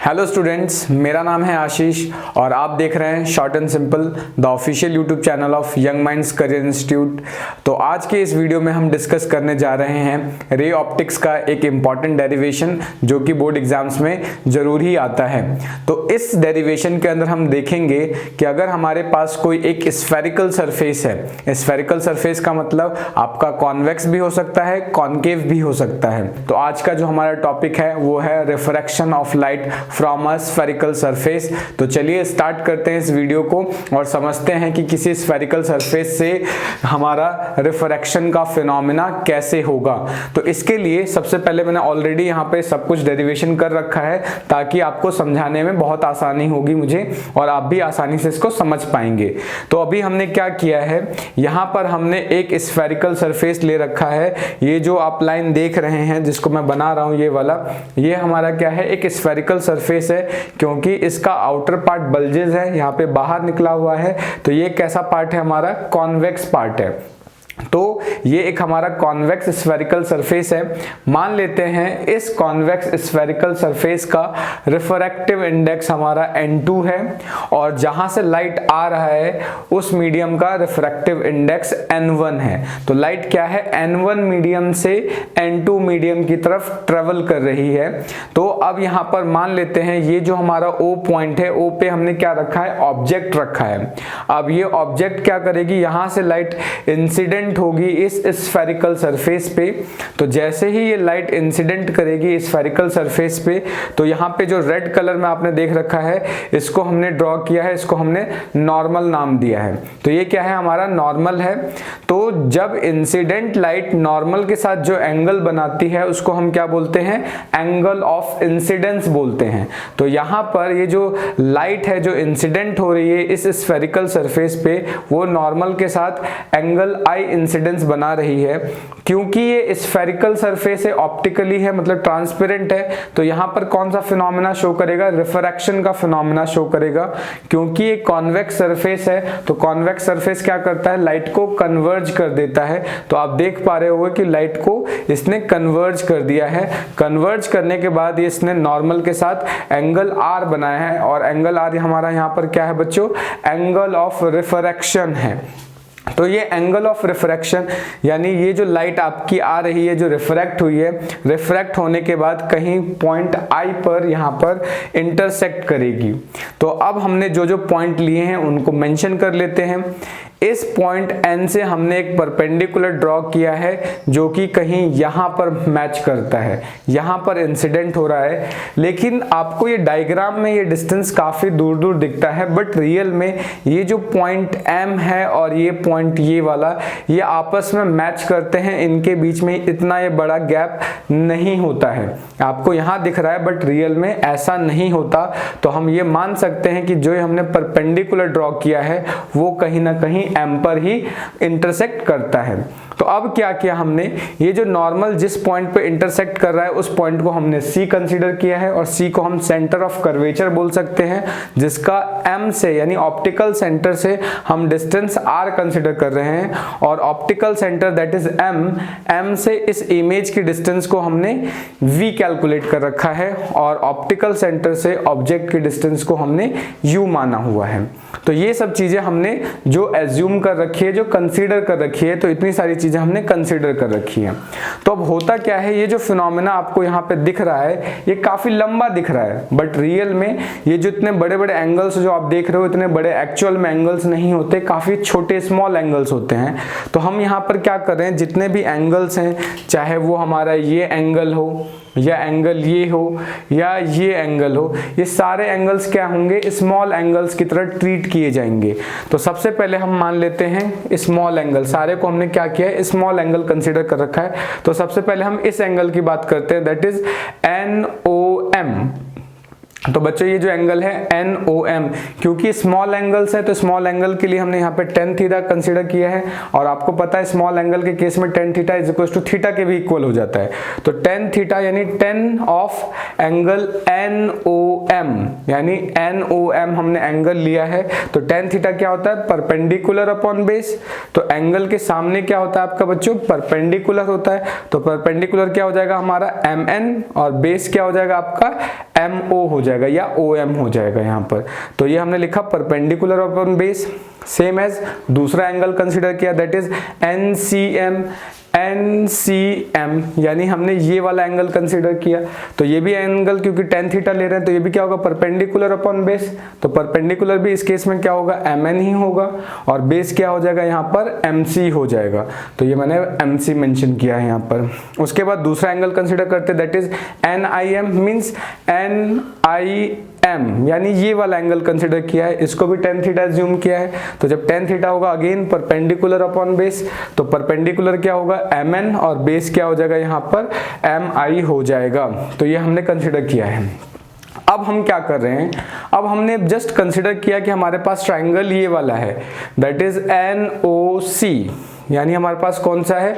Hello students, मेरा नाम है आशीष और आप देख रहे हैं short and simple the official YouTube channel of young minds career institute. तो आज के इस वीडियो में हम डिस्कस करने जा रहे हैं रे ऑप्टिक्स का एक इम्पॉर्टेंट डेरिवेशन जो कि बोर्ड एग्जाम्स में जरूर ही आता है। तो इस डेरिवेशन के अंदर हम देखेंगे कि अगर हमारे पास कोई एक स्फेरिकल सरफेस है, स्फेरिकल सरफेस का मतलब आपका कॉन्वेक्स भी हो सकता है, कॉनकेव भी हो सकता है। तो आज का जो हमारा टॉपिक है वो है refraction of light from a spherical surface. तो चलिए स्टार्ट करते हैं इस वीडियो को और समझते हैं कि किसी स्फेरिकल सरफेस से हमारा रिफ्रैक्शन का फिनोमेना कैसे होगा। तो इसके लिए सबसे पहले मैंने ऑलरेडी यहाँ पे सब कुछ डेरिवेशन कर रखा है ताकि आपको समझाने में बहुत आसानी होगी मुझे और आप भी आसानी से इसको समझ पाएंगे। तो अभी हमने क्या किया है, यहाँ पर हमने एक स्फेरिकल सरफेस ले रखा है। ये जो आप लाइन देख रहे हैं जिसको मैं बना रहा हूँ, ये वाला, ये हमारा क्या है, एक स्फेरिकल सरफेस है क्योंकि इसका आउटर पार्ट बल्जेस है, यहाँ पे बाहर निकला हुआ है। तो ये कैसा पार्ट है, हमारा कॉन्वेक्स पार्ट है। तो ये एक हमारा कॉन्वेक्स स्फेरिकल सरफेस है। मान लेते हैं इस कॉन्वेक्स स्फेरिकल सरफेस का रिफ्रैक्टिव इंडेक्स हमारा n2 है और जहां से लाइट आ रहा है उस मीडियम का रिफ्रैक्टिव इंडेक्स n1 है। तो लाइट क्या है, n1 मीडियम से n2 मीडियम की तरफ ट्रेवल कर रही है। तो अब यहां पर मान लेते हैं ये जो हमारा O पॉइंट है, O पे हमने क्या रखा है, ऑब्जेक्ट रखा है। अब ये ऑब्जेक्ट क्या करेगी, यहां से लाइट इंसिडेंट होगी इस स्फेरिकल सरफेस पे। तो जैसे ही ये लाइट इंसिडेंट करेगी स्फेरिकल सरफेस पे, तो यहाँ पे जो रेड कलर में आपने देख रखा है इसको हमने ड्रॉ किया है, इसको हमने नॉर्मल नाम दिया है। तो ये क्या है, हमारा नॉर्मल है। तो जब इंसिडेंट लाइट नॉर्मल के साथ जो एंगल बनाती है उसको हम क्या बोलते हैं, एंगल ऑफ इंसिडेंस बोलते हैं। तो यहाँ पर ये जो लाइट है जो इंसिडेंट हो रही है इस स्फेरिकल सरफेस पे, वो नॉर्मल के साथ एंगल आई इंसिडेंस बना रही है। क्योंकि ये स्फेरिकल सरफेस है, ऑप्टिकली है, मतलब ट्रांसपेरेंट है, तो यहां पर कौन सा फिनोमेना शो करेगा, रिफ्रैक्शन का फिनोमेना शो करेगा। क्योंकि ये कॉन्वेक्स सरफेस है तो कॉन्वेक्स सरफेस क्या करता है, लाइट को कन्वर्ज कर देता है। तो आप देख पा रहे होंगे कि लाइट को इसने कन्वर्ज कर दिया है। कन्वर्ज करने के बाद इसने नॉर्मल के साथ एंगल आर बनाया है और एंगल आर हमारा यहाँ पर क्या है बच्चों, एंगल ऑफ रिफ्रैक्शन है। तो ये एंगल ऑफ रिफ्रैक्शन यानी ये जो लाइट आपकी आ रही है जो रिफ्रैक्ट हुई है, रिफ्रैक्ट होने के बाद कहीं पॉइंट आई पर यहाँ पर इंटरसेक्ट करेगी। तो अब हमने जो जो पॉइंट लिए हैं उनको मेंशन कर लेते हैं। इस पॉइंट N से हमने एक परपेंडिकुलर ड्रॉ किया है जो कि कहीं यहाँ पर मैच करता है, यहाँ पर इंसिडेंट हो रहा है। लेकिन आपको ये डायग्राम में ये डिस्टेंस काफ़ी दूर दूर दिखता है, बट रियल में ये जो पॉइंट M है और ये पॉइंट ये वाला, ये आपस में मैच करते हैं। इनके बीच में इतना ये बड़ा गैप नहीं होता है। आपको यहाँ दिख रहा है बट रियल में ऐसा नहीं होता। तो हम ये मान सकते हैं कि जो हमने परपेंडिकुलर ड्रॉ किया है वो कहीं ना कहीं M पर ही इंटरसेक्ट करता है। तो अब क्या किया हमने, ये जो नॉर्मल जिस पॉइंट पे इंटरसेक्ट कर रहा है उस पॉइंट को हमने C कंसीडर किया है और C को हम सेंटर ऑफ कर्वेचर बोल सकते हैं, जिसका M से यानी ऑप्टिकल सेंटर से हम डिस्टेंस R कंसीडर कर रहे हैं। और optical centre that is M से इस इमेज की डिस्टेंस को हमने V कैलकुलेट कर रखा है और ऑप्टिकल सेंटर से ऑब्जेक्ट की डिस्टेंस को हमने U माना हुआ है। तो ये सब चीजें हमने जो एज्यूम कर रखी है, जो कंसीडर कर रखी है, तो इतनी सारी चीजें हमने कंसीडर कर रखी है। तो अब होता क्या है, ये जो फिनोमेना आपको यहाँ पे दिख रहा है ये काफी लंबा दिख रहा है, बट रियल में ये जो इतने बड़े बड़े एंगल्स जो आप देख रहे हो इतने बड़े एक्चुअल में एंगल्स नहीं होते, काफी छोटे स्मॉल एंगल्स होते हैं। तो हम यहाँ पर क्या कर रहे हैं, जितने भी एंगल्स हैं, चाहे वो हमारा ये एंगल हो या एंगल ये हो या ये एंगल हो, ये सारे एंगल्स क्या होंगे, स्मॉल एंगल्स की तरह ट्रीट किए जाएंगे। तो सबसे पहले हम मान लेते हैं स्मॉल एंगल, सारे को हमने क्या किया है, स्मॉल एंगल कंसीडर कर रखा है। तो सबसे पहले हम इस एंगल की बात करते हैं, दैट इज NOM। तो बच्चों ये जो एंगल है NOM, क्योंकि स्मॉल एंगल्स है तो स्मॉल एंगल के लिए हमने यहाँ पे tan थीटा कंसीडर किया है। और आपको पता है स्मॉल एंगल के केस में tan theta is equal to theta के भी इक्वल हो जाता है। तो tan थीटा यानी tan of angle NOM NOM, यानी NOM हमने एंगल लिया है, तो tan थीटा क्या होता है, परपेंडिकुलर अपॉन बेस। तो एंगल के सामने क्या होता है आपका बच्चों, परपेंडिकुलर होता है, तो परपेंडिकुलर क्या हो जाएगा हमारा MN, और बेस क्या हो जाएगा आपका MO हो जाएगा या OM हो जाएगा यहाँ पर। तो ये हमने लिखा perpendicular upon base. Same as दूसरा एंगल कंसीडर किया, दैट इज NCM, यानी हमने ये वाला एंगल कंसीडर किया। तो ये भी एंगल क्योंकि tan थीटा ले रहे हैं, तो ये भी क्या होगा, परपेंडिकुलर अपॉन बेस। तो परपेंडिकुलर भी इस केस में क्या होगा, MN ही होगा, और बेस क्या हो जाएगा यहाँ पर MC हो जाएगा। तो ये मैंने MC मेंशन किया है यहाँ पर। उसके बाद दूसरा एंगल कंसीडर करते, that is NIM, means NIM, यानी ये वाला एंगल कंसीडर किया है, इसको भी tan थीटा एज्यूम किया है। तो जब tan थीटा होगा अगेन परपेंडिकुलर अपॉन बेस, तो परपेंडिकुलर क्या होगा MN, और बेस क्या हो जाएगा यहाँ पर MI हो जाएगा। तो ये हमने कंसीडर किया है। अब हम क्या कर रहे हैं, अब हमने जस्ट कंसीडर किया कि हमारे पास ट्राइंगल ये वाला है, दैट इज NOC, यानी हमारे पास कौन सा है,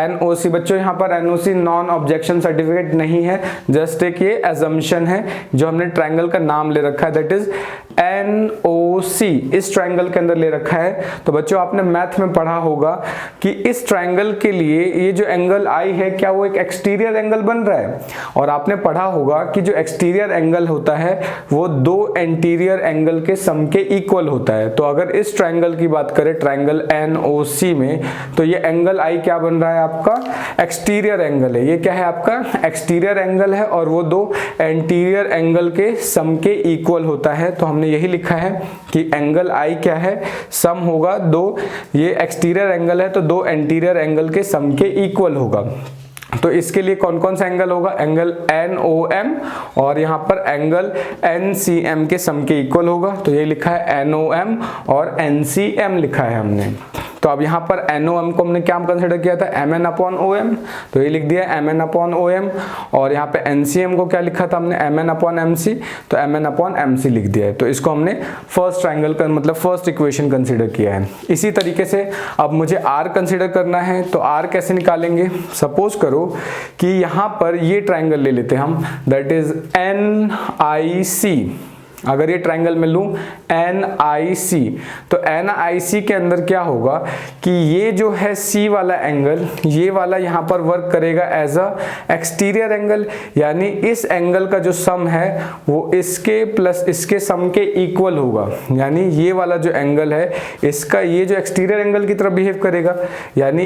NOC। बच्चों यहाँ पर NOC नॉन ऑब्जेक्शन सर्टिफिकेट नहीं है, जस्ट एक ये एजम्पशन है जो हमने ट्राइंगल का नाम ले रखा है, दैट इज NOC इस ट्राइंगल के अंदर ले रखा है। तो बच्चों आपने मैथ में पढ़ा होगा कि इस ट्राइंगल के लिए ये जो एंगल I है, क्या वो एक एक्सटीरियर एंगल बन रहा है, और आपने पढ़ा होगा कि जो एक्सटीरियर एंगल होता है वो दो एंटीरियर एंगल के सम के इक्वल होता है। तो अगर इस ट्राइंगल की बात करें, ट्राइंगल NOC में, तो ये एंगल I क्या बन रहा है आपका, एक्सटीरियर एंगल है। ये क्या है आपका, एक्सटीरियर एंगल है, और वो दो एंटीरियर एंगल के सम के इक्वल होता है। तो हमने यही लिखा है कि एंगल I क्या है, सम होगा दो, ये एक्सटीरियर एंगल है तो दो एंटीरियर एंगल के सम के इक्वल होगा। तो इसके लिए कौन कौन सा एंगल होगा, एंगल NOM और यहाँ पर एंगल NCM के सम के इक्वल होगा। तो ये लिखा है NOM और NCM लिखा है हमने। तो अब यहाँ पर NOM को हमने क्या कंसिडर किया था, MN अपॉन OM, तो ये लिख दिया MN अपॉन OM, और यहाँ पे NCM को क्या लिखा था हमने, MN अपॉन MC, तो MN अपॉन MC लिख दिया है। तो इसको हमने फर्स्ट ट्राइंगल का मतलब फर्स्ट इक्वेशन कंसिडर किया है। इसी तरीके से अब मुझे R कंसिडर करना है, तो R कैसे निकालेंगे, सपोज करो कि यहाँ पर ये ट्राइंगल ले लेते हैं हम, दैट इज NIC। अगर ये ट्राइंगल में लूं NIC, तो NIC के अंदर क्या होगा कि ये जो है C वाला एंगल, ये वाला यहाँ पर वर्क करेगा एज अ एक्सटीरियर एंगल, यानी इस एंगल का जो सम है वो इसके प्लस इसके सम के इक्वल होगा। यानी ये वाला जो एंगल है इसका ये जो एक्सटीरियर एंगल की तरह बिहेव करेगा, यानी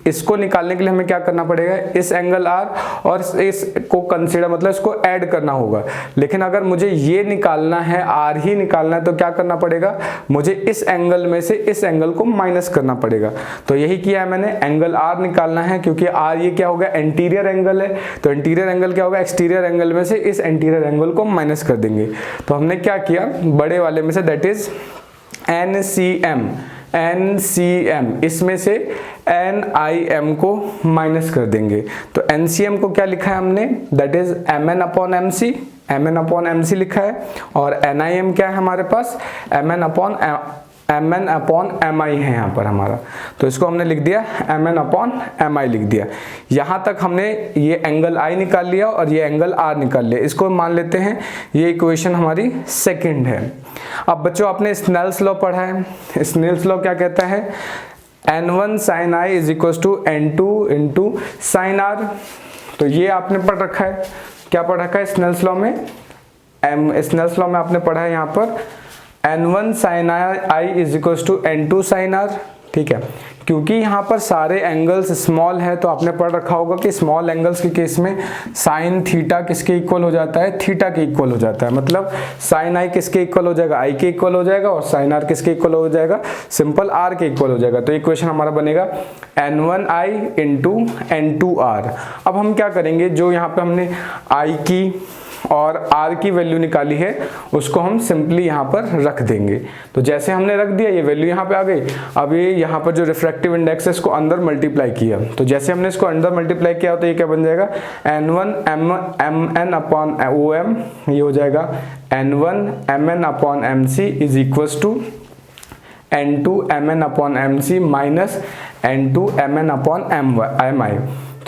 इसको निकालने के लिए हमें क्या करना पड़ेगा, इस एंगल R और इसको कंसीडर मतलब इसको ऐड करना होगा। लेकिन अगर मुझे ये निकालना है, R ही निकालना है, तो क्या करना पड़ेगा, मुझे इस एंगल में से इस एंगल को माइनस करना पड़ेगा। तो यही किया है मैंने, एंगल R निकालना है, क्योंकि R ये क्या होगा, एंटीरियर एंगल है, तो एंटीरियर एंगल क्या होगा, एक्सटीरियर एंगल में से इस एंटीरियर एंगल को माइनस कर देंगे। तो हमने क्या किया, बड़े वाले में से दैट इज NCM, इसमें से NIM को माइनस कर देंगे। तो NCM को क्या लिखा है हमने, that is MN upon MC लिखा है, और NIM क्या है हमारे पास, MN अपॉन MI है यहाँ पर हमारा। तो इसको हमने लिख दिया MN अपॉन MI लिख दिया। यहाँ तक हमने ये एंगल I निकाल लिया और ये एंगल R निकाल लिया। इसको मान लेते हैं ये इक्वेशन हमारी सेकंड है। अब बच्चों आपने स्नेल्स लॉ पढ़ा है। स्नेल्स लॉ क्या कहता है, N1 sin I is equal to N2 into sine R। तो ये आपने पढ़ रखा है, क्या पढ़ रखा है स्नेल्स लॉ में, स्नेल्स लॉ में आपने पढ़ा है यहाँ पर N1 sin I is equal to N2 sin R। ठीक है, क्योंकि यहाँ पर सारे एंगल्स स्मॉल है, तो आपने पढ़ रखा होगा कि स्मॉल एंगल्स के केस में साइन थीटा किसके इक्वल हो जाता है, थीटा के इक्वल हो जाता है। मतलब साइन I किसके इक्वल हो जाएगा, I के इक्वल हो जाएगा, और साइन R किसके इक्वल हो जाएगा, सिंपल R के इक्वल हो जाएगा। तो इक्वेशन हमारा बनेगा N1I इंटू N2R। अब हम क्या करेंगे, जो यहाँ पे हमने I की और R की वैल्यू निकाली है उसको हम सिंपली यहाँ पर रख देंगे। तो जैसे हमने रख दिया, ये वैल्यू यहाँ पे आ गई। अब ये यहाँ पर जो रिफ्रैक्टिव इंडेक्स है इसको अंदर मल्टीप्लाई किया, तो जैसे हमने इसको अंदर मल्टीप्लाई किया तो ये क्या बन जाएगा, N1 MN अपॉन OM, ये हो जाएगा N1 MN upon MC is equal to N2 MN upon MC minus N2 MN upon MI।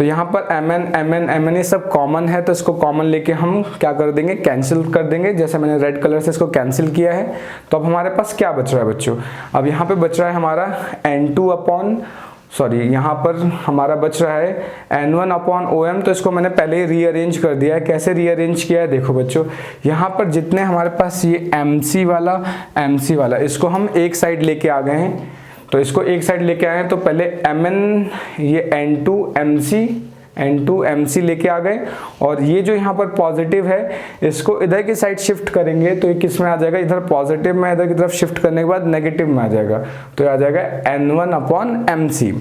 तो यहाँ पर mn ये सब कॉमन है, तो इसको कॉमन लेके हम क्या कर देंगे, कैंसिल कर देंगे। जैसे मैंने रेड कलर से इसको कैंसिल किया है, तो अब हमारे पास क्या बच रहा है बच्चों, अब यहाँ पे बच रहा है हमारा यहाँ पर हमारा बच रहा है N1/OM। तो इसको मैंने पहले ही रीअरेंज कर दिया है। कैसे रीअरेंज किया है देखो बच्चों, यहाँ पर जितने हमारे पास ये MC वाला इसको हम एक साइड लेके आ गए हैं। तो इसको एक साइड लेके आए हैं, तो पहले Mn ये N2MC लेके आ गए, और ये जो यहाँ पर पॉजिटिव है इसको इधर की साइड शिफ्ट करेंगे, तो ये किस में आ जाएगा, इधर पॉजिटिव में, इधर की तरफ शिफ्ट करने के बाद नेगेटिव में आ जाएगा, तो ये आ जाएगा N1/MC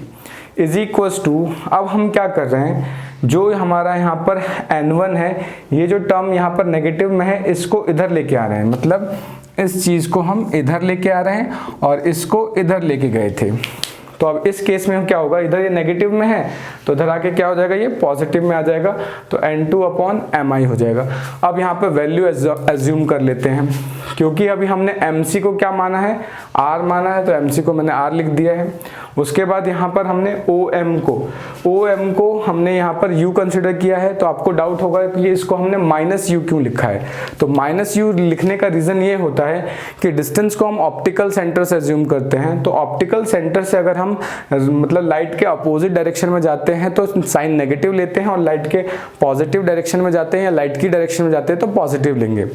इज इक्वल्स टू। अब हम क्या कर रहे हैं, जो हमारा यहाँ पर N1 है, ये जो टर्म यहाँ पर नेगेटिव में है इसको इधर लेके आ रहे हैं, मतलब इस चीज को हम इधर लेके आ रहे हैं और इसको इधर लेके गए थे। तो अब इस केस में हम क्या होगा, इधर ये नेगेटिव में है तो इधर आके क्या हो जाएगा, ये पॉजिटिव में आ जाएगा, तो N2/Mi हो जाएगा। अब यहाँ पे वैल्यू एज्यूम कर लेते हैं, क्योंकि अभी हमने MC को क्या माना है, R माना है, तो MC को मैंने R लिख दिया है। उसके बाद यहाँ पर हमने OM को हमने यहाँ पर U कंसिडर किया है। तो आपको डाउट होगा कि इसको हमने -U क्यों लिखा है, तो -U लिखने का रीजन ये होता है कि डिस्टेंस को हम ऑप्टिकल सेंटर से एज्यूम करते हैं। तो ऑप्टिकल सेंटर से अगर हम मतलब लाइट के अपोजिट डायरेक्शन में जाते हैं तो साइन नेगेटिव लेते हैं, और लाइट के पॉजिटिव डायरेक्शन में जाते हैं या लाइट की डायरेक्शन में जाते हैं तो पॉजिटिव लेंगे।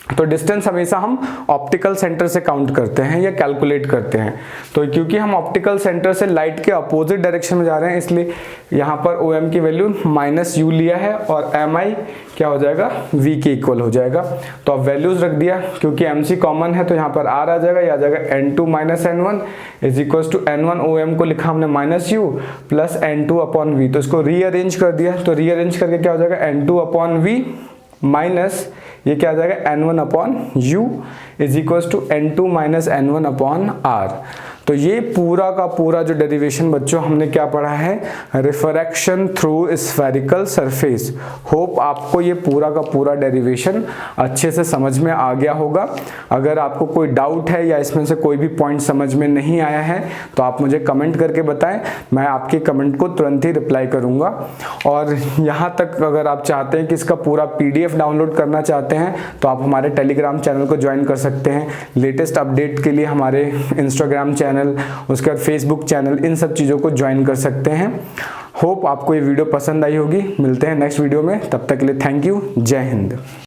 तो डिस्टेंस हमेशा हम ऑप्टिकल सेंटर से काउंट करते हैं या कैलकुलेट करते हैं। तो क्योंकि हम ऑप्टिकल सेंटर से लाइट के अपोजिट डायरेक्शन में जा रहे हैं, इसलिए यहाँ पर OM की वैल्यू -U लिया है, और MI क्या हो जाएगा, V के इक्वल हो जाएगा। तो अब वैल्यूज रख दिया, क्योंकि MC कॉमन है तो यहाँ पर R आ जाएगा, ये आ जाएगा N2 - N1 is equal to N1/OM को लिखा हमने -U प्लस N2/V। तो इसको रीअरेंज कर दिया, तो रीअरेंज करके क्या हो जाएगा, N2/V माइनस ये क्या आ जाएगा, N1/U is equal to N2 - N1/R। तो ये पूरा का पूरा जो डेरिवेशन बच्चों हमने क्या पढ़ा है, refraction through spherical surface. Hope आपको ये पूरा का पूरा डेरिवेशन अच्छे से समझ में आ गया होगा। अगर आपको कोई डाउट है या इसमें से कोई भी पॉइंट समझ में नहीं आया है तो आप मुझे कमेंट करके बताएं, मैं आपके कमेंट को तुरंत ही रिप्लाई करूंगा। और यहाँ तक अगर आप चाहते हैं कि इसका पूरा PDF डाउनलोड करना चाहते हैं तो आप हमारे टेलीग्राम चैनल को ज्वाइन कर सकते हैं। लेटेस्ट अपडेट के लिए हमारे इंस्टाग्राम चैनल, उसके बाद फेसबुक चैनल, इन सब चीज़ों को ज्वाइन कर सकते हैं। होप आपको ये वीडियो पसंद आई होगी। मिलते हैं नेक्स्ट वीडियो में, तब तक के लिए थैंक यू। जय हिंद।